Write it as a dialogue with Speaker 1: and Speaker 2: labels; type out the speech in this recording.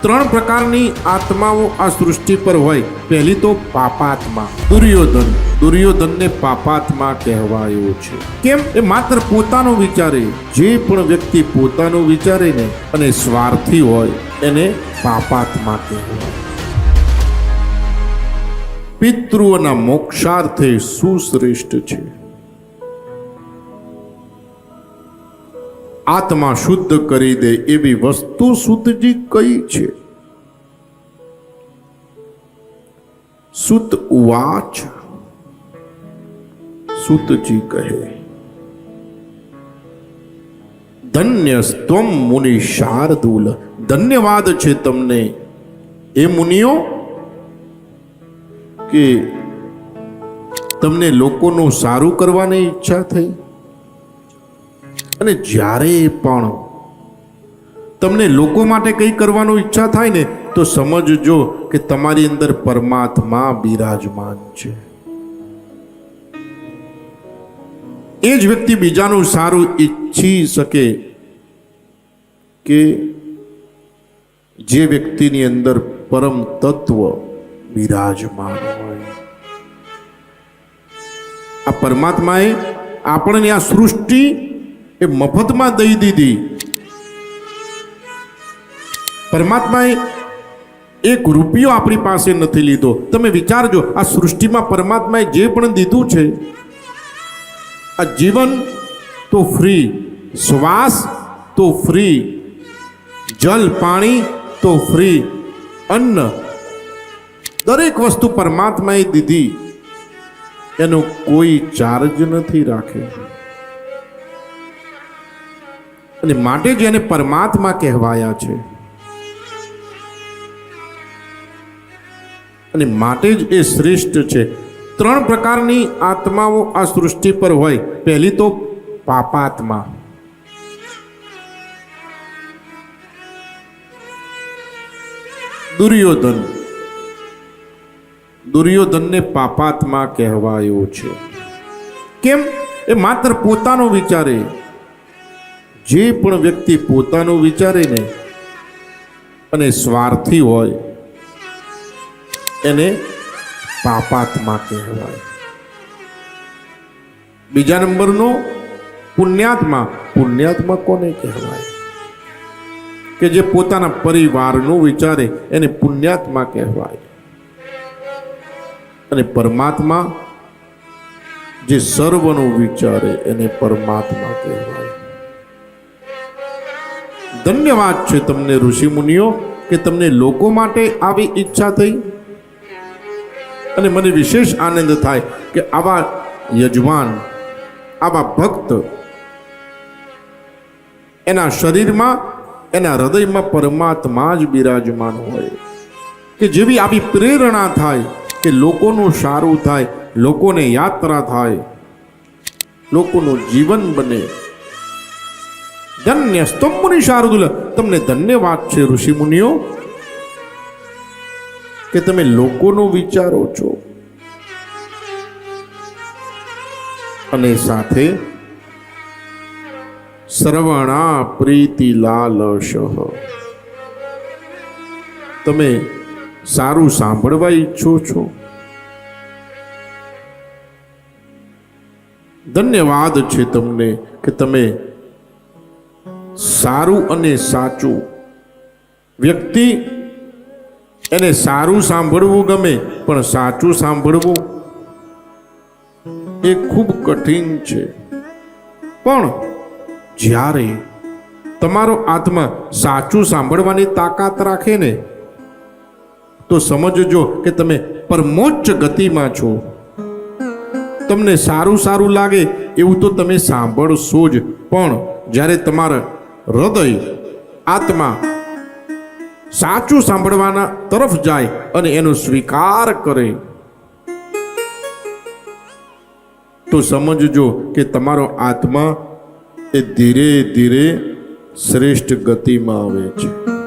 Speaker 1: ત્રણ પ્રકારની આત્માઓ આ સૃષ્ટિ પર હોય. પહેલી તો પાપાત્મા, દુર્યોધન. દુર્યોધનને પાપાત્મા કહેવાયો છે. કેમ? એ માત્ર પોતાનો વિચારે. જે પણ વ્યક્તિ પોતાનો વિચારે ને અને સ્વાર્થી હોય એને પાપાત્મા કહેવાય. પિતૃઓના મોક્ષાર્થે સુશ્રેષ્ઠ છે. આત્મા શુદ્ધ કરી દે એવી વસ્તુ શુદ્ધજી કઈ છે? સુત ઉવાચ. સુતજી કહે, ધન્યસ્ત્વમ મુનિ શાર્દૂલ. ધન્યવાદ છે તમને એ મુનિઓ કે તમને લોકોનું સારું કરવાની ઈચ્છા થઈ. અને જ્યારે પણ તમને લોકો માટે કંઈ કરવાની ઈચ્છા થાય ને તો સમજજો કે તમારી અંદર પરમાત્મા બિરાજમાન છે. એ જ વ્યક્તિ બીજાનું સારું ઈચ્છી શકે કે જે વ્યક્તિની અંદર પરમ તત્વ બિરાજમાન હોય. આ પરમાત્માએ આપણને આ સૃષ્ટિ એ મફતમાં દઈ દીધી. પરમાત્માએ એક રૂપિયો આપણી પાસે નથી લીધો. તમે વિચારજો, આ સૃષ્ટિમાં પરમાત્માએ જે પણ દીધું છે, આ જીવન તો ફ્રી, શ્વાસ તો ફ્રી, જલ પાણી તો ફ્રી, અન્ન દરેક વસ્તુ પરમાત્માએ દીધી. એનો કોઈ ચાર્જ નથી રાખે. અને માટે જ એને પરમાત્મા કહેવાયા છે. અને માટે જ એ શ્રેષ્ઠ છે. ત્રણ પ્રકારની આત્માઓ આ સૃષ્ટિ પર હોય. પહેલી તો પાપાત્મા. દુર્યોધન. દુર્યોધનને પાપાત્મા કહેવાયો છે. કેમ? એ માત્ર પોતાનો વિચારે. જે પણ વ્યક્તિ પોતાનું વિચારે ને અને સ્વાર્થી હોય એને પાપાત્મા કહેવાય. બીજા નંબરનો પુણ્યાત્મા. પુણ્યાત્મા કોને કહેવાય? કે જે પોતાના પરિવારનું વિચારે એને પુણ્યાત્મા કહેવાય. અને પરમાત્મા જે સર્વનું વિચારે એને પરમાત્મા કહેવાય. ધન્યવાદ છે તમને ઋષિ મુનિઓ કે તમને લોકો માટે આવી ઈચ્છા થઈ. અને મને વિશેષ આનંદ થાય કે આવા યજમાન, આવા ભક્ત, એના શરીરમાં, એના હૃદયમાં પરમાત્મા જ બિરાજમાન હોય. કે જેવી આવી પ્રેરણા થાય કે લોકોનું સારું થાય, લોકોને યાત્રા થાય, લોકોનું જીવન બને. ધન્યસ્ત્વમ મુનિ શાર્દૂલ. તમને ધન્યવાદ છે ઋષિ મુનિઓ કે તમે લોકોનું વિચારો છો. અને સાથે શ્રવણા પ્રીતિ લાલશ. તમે સારું સાંભળવા ઈચ્છો છો. ધન્યવાદ છે તમને કે તમે સારું અને સાચું. વ્યક્તિ એને સારું સાંભળવું ગમે પણ સાચું સાંભળવું એ ખૂબ કઠિન છે. પણ જ્યારે તમારો આત્મા સાચું સાંભળવાની તાકાત રાખે ને તો સમજજો કે તમે પરમોચ્ચ ગતિમાં છો. તમને સારું સારું લાગે એવું તો તમે સાંભળશો જ. પણ જ્યારે તમારા હૃદય, આત્મા સાચું સાંભળવાના તરફ જાય અને એનો સ્વીકાર કરે તો સમજજો કે તમારો આત્મા એ ધીરે ધીરે શ્રેષ્ઠ ગતિમાં આવે છે.